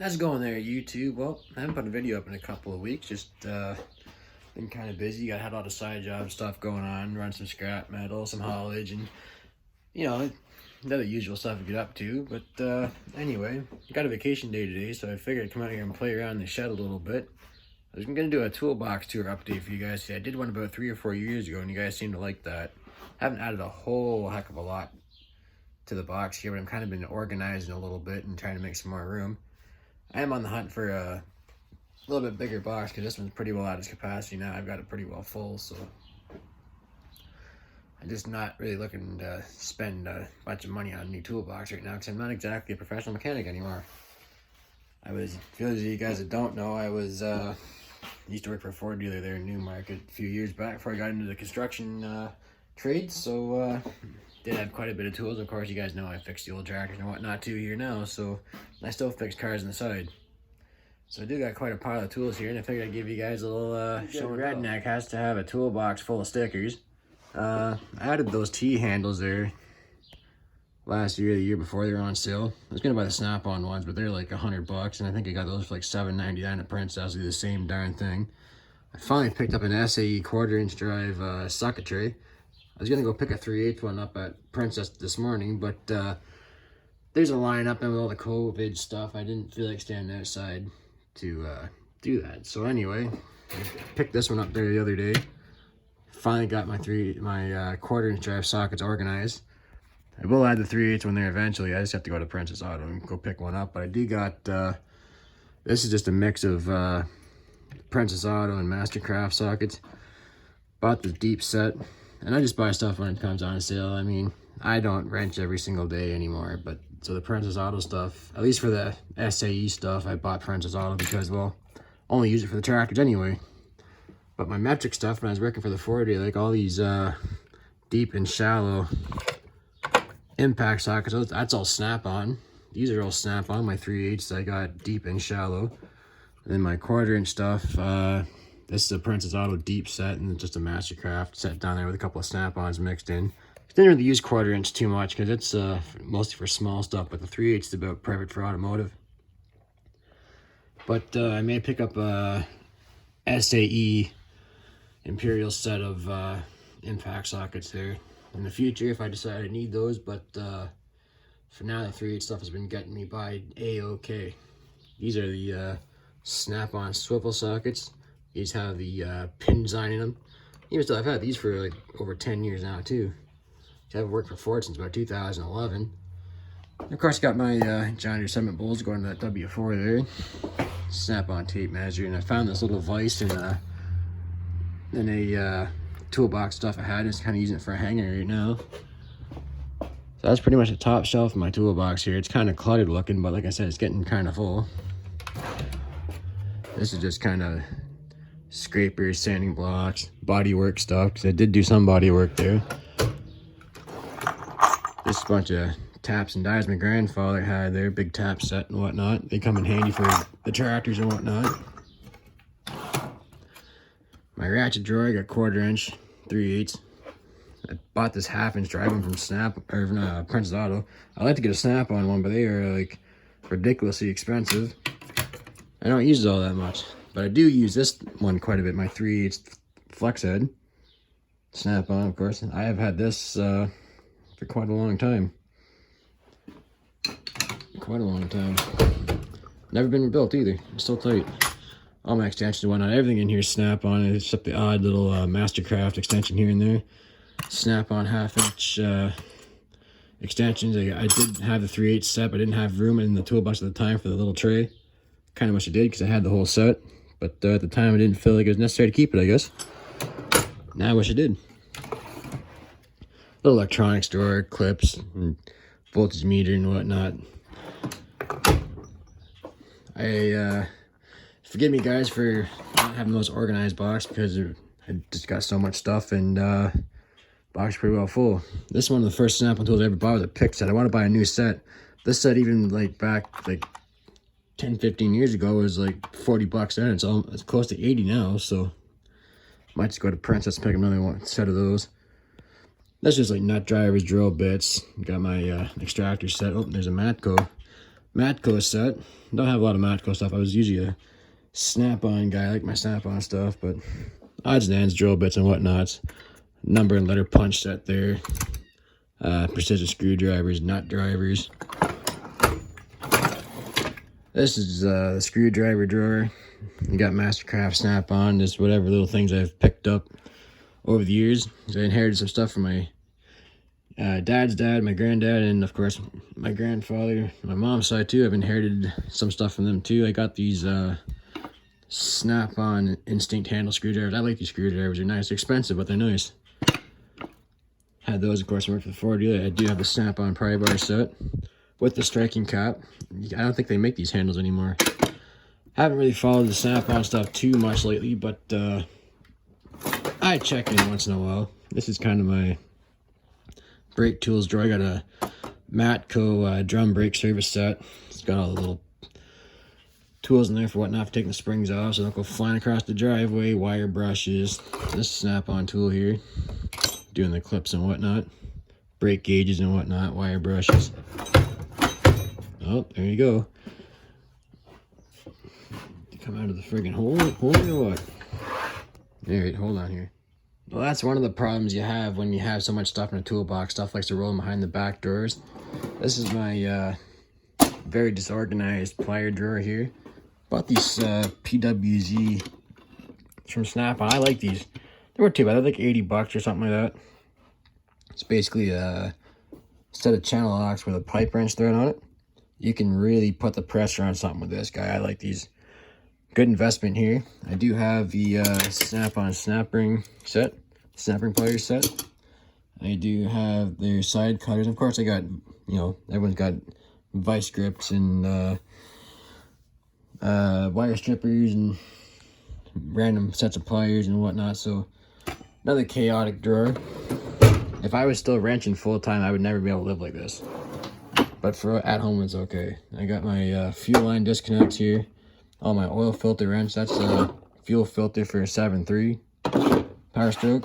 How's it going there, YouTube? Well, I haven't put a video up in a couple of weeks. Just been kind of busy. I had a lot of side job stuff going on, run some scrap metal, some haulage, and the other usual stuff I get up to. But anyway, I got a vacation day today, so I figured I'd come out here and play around in the shed a little bit. I was gonna do a toolbox tour update for you guys. See, I did one about 3 or 4 years ago, and you guys seem to like that. I haven't added a whole heck of a lot to the box here, but I'm kind of been organizing a little bit and trying to make some more room. I am on the hunt for a little bit bigger box because this one's pretty well out of its capacity now. I've got it pretty well full, so I'm just not really looking to spend a bunch of money on a new toolbox right now because I'm not exactly a professional mechanic anymore. For those of you guys that don't know, I used to work for a Ford dealer there in Newmarket a few years back before I got into the construction trades, so did have quite a bit of tools. Of course, you guys know I fix the old tractors and whatnot too here now, so I still fix cars on the side. So I do got quite a pile of tools here, and I figured I'd give you guys a little show. Redneck has to have a toolbox full of stickers. I added those T-handles there last year, the year before. They were on sale. I was gonna buy the Snap-on ones, but they're like $100, and I think I got those for like $7.99 at Princess. Do the same darn thing. I finally picked up an SAE 1/4-inch drive socket tray. I was gonna go pick a 3/8 one up at Princess this morning, but there's a line up and with all the COVID stuff, I didn't feel like standing outside to do that. So anyway, I picked this one up there the other day. Finally got my 1/4-inch drive sockets organized. I will add the 3/8 one there eventually. I just have to go to Princess Auto and go pick one up. But I do got this is just a mix of Princess Auto and Mastercraft sockets. Bought the deep set. And I just buy stuff when it comes on sale. I mean, I don't wrench every single day anymore, but so the Princess Auto stuff, at least for the SAE stuff, I bought Princess Auto because, well, only use it for the tractors anyway. But my metric stuff, when I was working for the Ford, like all these deep and shallow impact sockets, that's all Snap-on. These are all Snap-on. My 3/8 I got deep and shallow. And then my 1/4-inch stuff, this is a Princess Auto deep set and just a Mastercraft set down there with a couple of Snap-ons mixed in. I didn't really use 1/4-inch too much because it's mostly for small stuff, but the 3/8 is about perfect for automotive. But I may pick up a SAE Imperial set of impact sockets there in the future if I decide I need those, but for now the 3/8 stuff has been getting me by A-OK. These are the Snap-on swivel sockets. These have the pin design in them. Even still, I've had these for like over 10 years now too. I've worked for Ford since about 2011. And of course, got my John Deere Summit bolts going to that W4 there. Snap-on tape measure, and I found this little vise in a toolbox stuff I had. Just kind of using it for a hanger right now. So that's pretty much the top shelf of my toolbox here. It's kind of cluttered looking, but like I said, it's getting kind of full. This is just kind of scrapers, sanding blocks, body work stuff, because I did do some body work there. This is a bunch of taps and dies my grandfather had there, big tap set and whatnot. They come in handy for the tractors and whatnot. My ratchet drawer, I got 1/4-inch, 3/8. I bought this 1/2-inch drive one from Princess Auto. I like to get a Snap-on one, but they are like ridiculously expensive. I don't use it all that much, but I do use this one quite a bit, my 3/8 flex head. Snap-on, of course. I have had this for quite a long time. Never been rebuilt either. It's still tight. All my extensions and whatnot, everything in here is Snap-on, except the odd little Mastercraft extension here and there. Snap-on 1/2-inch extensions. I did have the 3/8 set, but I didn't have room in the toolbox at the time for the little tray. Kind of wish I did because I had the whole set, but at the time I didn't feel like it was necessary to keep it, I guess. Now I wish I did. Little electronics drawer, clips, and voltage meter and whatnot. Forgive me guys for not having the most organized box because I just got so much stuff and box pretty well full. This is one of the first Snap-on tools I ever bought was a pick set. I want to buy a new set. This set even like back like 10-15 years ago was like $40 then. It's close to 80 now, so might just go to Princess and pick another one set of those. That's just like nut drivers, drill bits. Got my extractor set. Oh, there's a Matco Matco set. Don't have a lot of Matco stuff. I was usually a Snap-on guy. I like my Snap-on stuff, but odds and ends, drill bits and whatnots. Number and letter punch set there. Precision screwdrivers, nut drivers. This is the screwdriver drawer. You got Mastercraft, Snap-on, just whatever little things I've picked up over the years. So I inherited some stuff from my dad's dad, my granddad, and of course my grandfather. My mom's side too, I've inherited some stuff from them too. I got these Snap-on Instinct handle screwdrivers. I like these screwdrivers. They're nice. They're expensive, but they're nice. Had those, of course. I worked for the Ford dealer. I do have the Snap-on pry bar set with the striking cap. I don't think they make these handles anymore. Haven't really followed the Snap-on stuff too much lately, but I check in once in a while. This is kind of my brake tools drawer. I got a Matco drum brake service set. It's got all the little tools in there for whatnot, for taking the springs off so they don't go flying across the driveway. Wire brushes. This Snap-on tool here, doing the clips and whatnot. Brake gauges and whatnot. Wire brushes. Oh, there you go. Come out of the friggin' hole or what? Alright, hold on here. Well, that's one of the problems you have when you have so much stuff in a toolbox. Stuff likes to roll behind the back drawers. This is my very disorganized plier drawer here. Bought these PWZ from Snap-on. I like these. They weren't too bad. They're like 80 bucks or something like that. It's basically a set of channel locks with a pipe wrench thread on it. You can really put the pressure on something with this guy. I like these. Good investment here. I do have the Snap-on snap ring set, snap ring pliers set. I do have their side cutters. Of course, I got, you know, everyone's got vice grips and wire strippers and random sets of pliers and whatnot. So another chaotic drawer. If I was still wrenching full time, I would never be able to live like this. But for at home, it's okay. I got my fuel line disconnects here. All my oil filter wrench. That's a fuel filter for a 7.3 Power Stroke.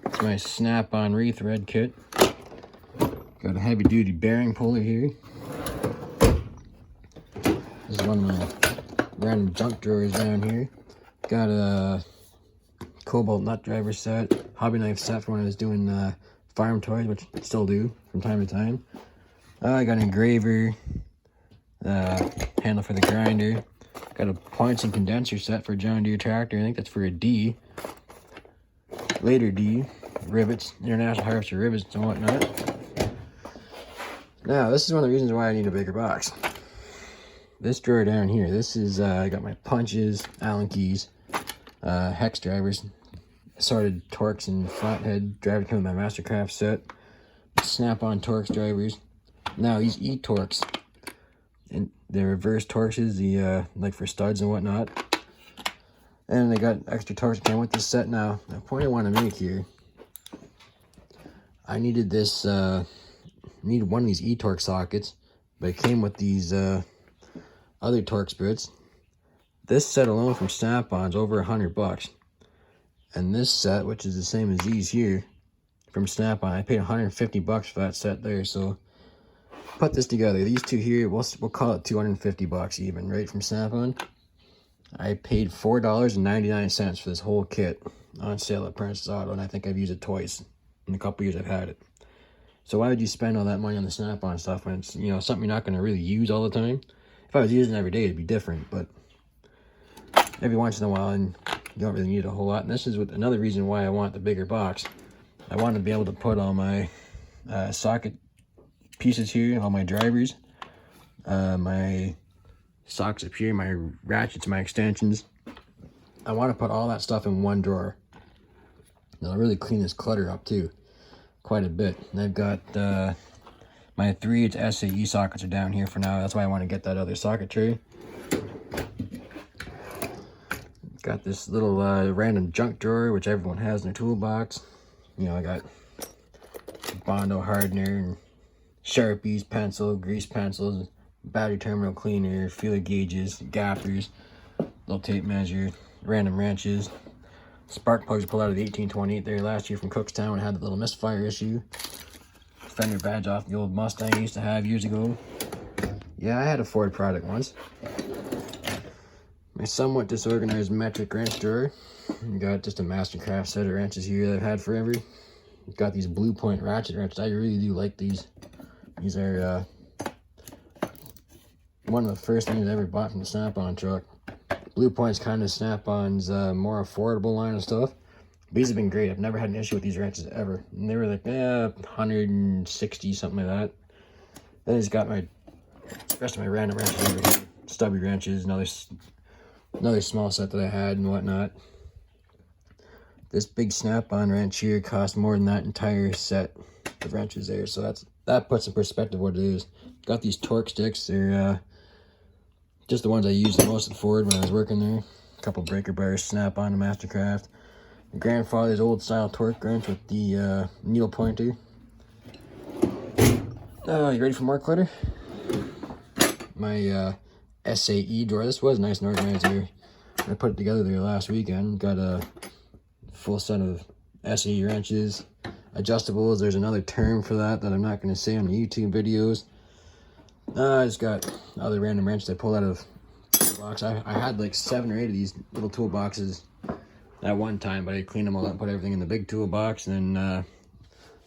It's my Snap-on rethread kit. Got a heavy duty bearing puller here. This is one of my random junk drawers down here. Got a cobalt nut driver set, hobby knife set for when I was doing farm toys, which I still do from time to time. I got an engraver, handle for the grinder. Got a points and condenser set for a John Deere tractor. I think that's for a D. Later D. Rivets, International Harvester rivets and whatnot. Now, this is one of the reasons why I need a bigger box. This drawer down here, this is, I got my punches, Allen keys, hex drivers, assorted Torx and flathead driver come with my Mastercraft set, Snap-on Torx drivers. Now, these E-Torx, and the reverse Torxes, the like for studs and whatnot. And they got extra Torx again with this set. Now, the point I want to make here, I needed this, needed one of these E-Torx sockets, but it came with these other Torx bits. This set alone from Snap-on's over $100. And this set, which is the same as these here, from Snap-on, I paid $150 for that set there. So put this together. These two here, we'll call it $250 even, right, from Snap-on. I paid $4.99 for this whole kit on sale at Princess Auto, and I think I've used it twice in the couple years I've had it. So why would you spend all that money on the Snap-on stuff when it's, you know, something you're not going to really use all the time? If I was using it every day, it'd be different, but every once in a while, and you don't really need a whole lot. And this is another reason why I want the bigger box. I want to be able to put all my socket pieces here, all my drivers, my sockets up here, my ratchets, my extensions. I want to put all that stuff in one drawer. And I'll really clean this clutter up too, quite a bit. And I've got my 3/8 SAE sockets are down here for now. That's why I want to get that other socket tray. Got this little random junk drawer, which everyone has in their toolbox. You know, I got Bondo hardener and Sharpies, pencil, grease pencils, battery terminal cleaner, feeler gauges, gappers, little tape measure, random wrenches, spark plugs pulled out of the 1828 there last year from Cookstown when I had the little misfire issue. Fender badge off the old Mustang I used to have years ago. Yeah, I had a Ford product once. My somewhat disorganized metric wrench drawer. Got just a Mastercraft set of wrenches here that I've had forever. Got these Blue Point ratchet wrenches. I really do like these. These are one of the first things I ever bought from the Snap-on truck. Blue Point's kind of Snap-on's more affordable line of stuff. These have been great. I've never had an issue with these wrenches ever. And they were like, 160, something like that. Then I just got my rest of my random wrenches over here. Stubby wrenches, another small set that I had and whatnot. This big Snap-on wrench here cost more than that entire set of wrenches there. So that puts in perspective what it is. Got these Torx sticks. They're just the ones I used the most at Ford when I was working there. A couple breaker bars, Snap-on to Mastercraft. My grandfather's old style Torx wrench with the needle pointer. You ready for more clutter? My SAE drawer. This was nice and organized here. I put it together there last weekend. Got a full set of SAE wrenches. Adjustables. There's another term for that I'm not going to say on the YouTube videos. I just got other random wrenches I pulled out of toolbox. I had like 7 or 8 of these little toolboxes at one time, but I cleaned them all up and put everything in the big toolbox, and then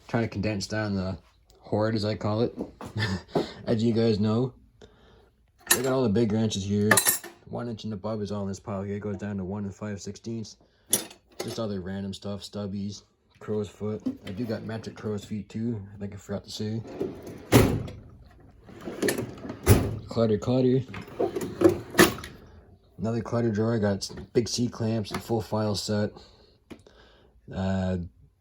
trying to condense down the hoard, as I call it. As you guys know, I got all the big wrenches here. 1 inch and above is all in this pile here. It goes down to 1 5/16. Just other random stuff, stubbies, crow's foot. I do got metric crow's feet too. I think I forgot to say. Clutter. Another clutter drawer. I got big C-clamps, a full file set.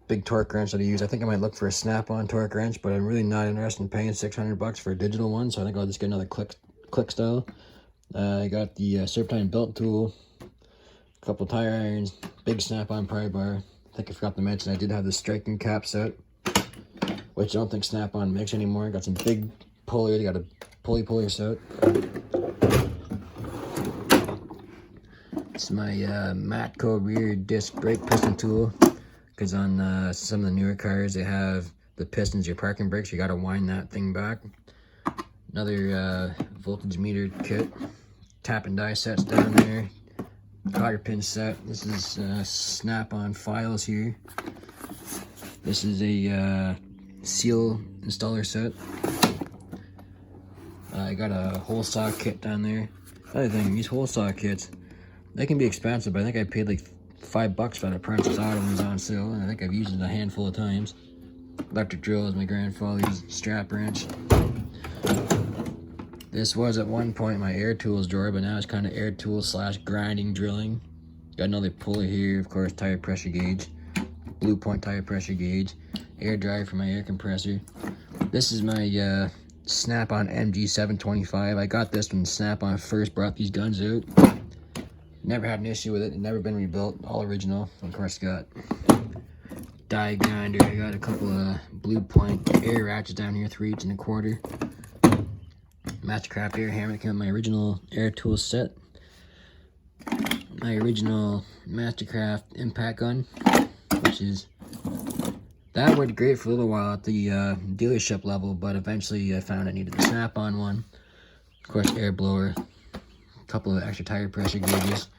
Big torque wrench that I use. I think I might look for a Snap-on torque wrench, but I'm really not interested in paying $600 for a digital one, so I think I'll just get another click style. I got the serpentine belt tool, a couple tire irons, big Snap-on pry bar. I think I forgot to mention I did have the striking cap set, which I don't think Snap-on makes anymore. Got some big pulley. Got a pulley set. It's my Matco rear disc brake piston tool, because on some of the newer cars they have the pistons, your parking brakes, you got to wind that thing back. Another voltage meter kit, tap and die sets down there, cotter pin set. This is Snap-on files here. This is a seal installer set. I got a hole saw kit down there. Another thing, these hole saw kits, they can be expensive, but I think I paid like $5 for the Princess Auto ones on sale, and I think I've used it a handful of times. Electric drill is my grandfather's strap wrench. This was at one point my air tools drawer, but now it's kind of air tools / grinding drilling. Got another pulley here, of course, tire pressure gauge, Blue Point tire pressure gauge, air dryer for my air compressor. This is my Snap-on MG725. I got this when Snap-on first brought these guns out. Never had an issue with it. It's never been rebuilt. All original. Of course, got die grinder. I got a couple of Blue Point air ratchets down here, 3 1/4. Mastercraft air hammer that came with my original air tool set. My original Mastercraft impact gun, which is, that worked great for a little while at the dealership level, but eventually I found I needed the Snap-on one. Of course, air blower, a couple of extra tire pressure gauges,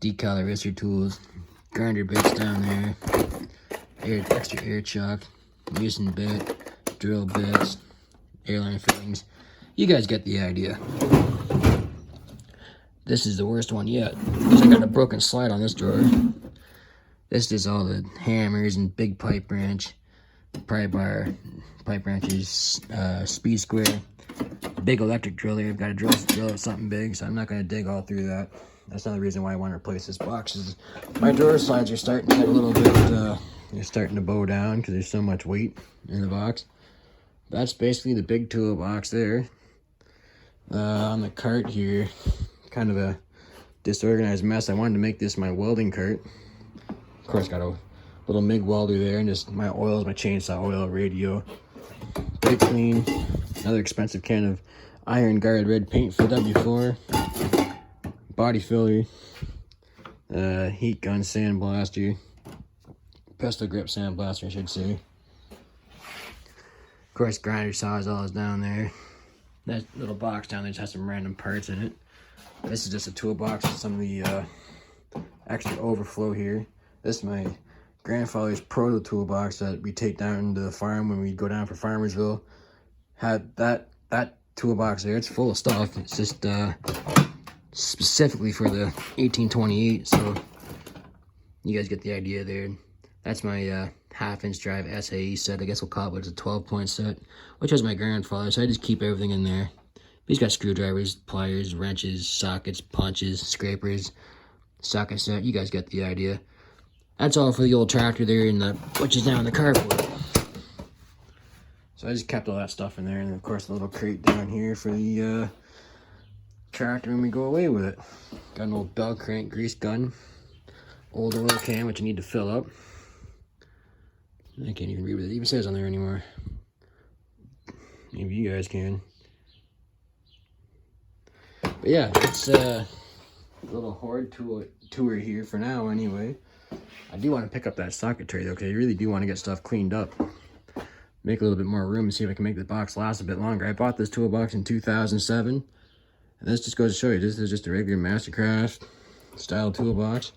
decal eraser tools, grinder bits down there, extra air chuck, loosen bit, drill bits, airline fittings. You guys get the idea. This is the worst one yet, because I got a broken slide on this drawer. This is all the hammers and big pipe wrench, pry bar, pipe wrenches, speed square, big electric driller. I've got to drill something big, so I'm not going to dig all through that. That's another reason why I want to replace this box. Is my drawer slides are starting to get a little bit, they're starting to bow down because there's so much weight in the box. That's basically the big toolbox there. On the cart here, kind of a disorganized mess. I wanted to make this my welding cart. Of course, got a little MIG welder there, and just my oils, my chainsaw oil, radio, brake clean, another expensive can of iron guard red paint for W4, body filler, heat gun sandblaster, pistol grip sandblaster, I should say. Of course, grinder sawzall is down there. That little box down there just has some random parts in it. This is just a toolbox with some of the extra overflow here. This is my grandfather's proto toolbox that we take down to the farm when we go down for Farmersville. Had that toolbox there. It's full of stuff. It's just specifically for the 1828. So you guys get the idea there. That's my half-inch drive SAE set. I guess we'll call it, but it's a 12-point set, which was my grandfather. So I just keep everything in there. He's got screwdrivers, pliers, wrenches, sockets, punches, scrapers, socket set. You guys get the idea. That's all for the old tractor there, and which is now in the carport. So I just kept all that stuff in there, and of course the little crate down here for the tractor when we go away with it. Got an old bell crank grease gun, old oil can which you need to fill up. I can't even read what it even says on there anymore. Maybe you guys can. But yeah, it's a little horde tour here for now anyway. I do want to pick up that socket tray though, because I really do want to get stuff cleaned up. Make a little bit more room and see if I can make the box last a bit longer. I bought this toolbox in 2007. And this just goes to show you, this is just a regular Mastercraft style toolbox.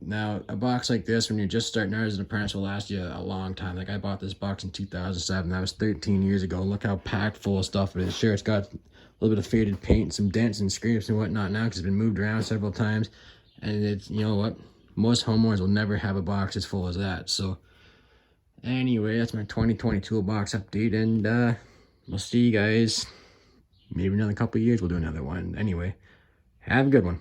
Now, a box like this, when you're just starting out as an apprentice, will last you a long time. Like, I bought this box in 2007. That was 13 years ago. Look how packed full of stuff it is. Sure, it's got a little bit of faded paint, some dents and scrapes and whatnot now because it's been moved around several times. And it's, you know what? Most homeowners will never have a box as full as that. So, anyway, that's my 2020 toolbox update. And we'll see you guys. Maybe another couple of years we'll do another one. Anyway, have a good one.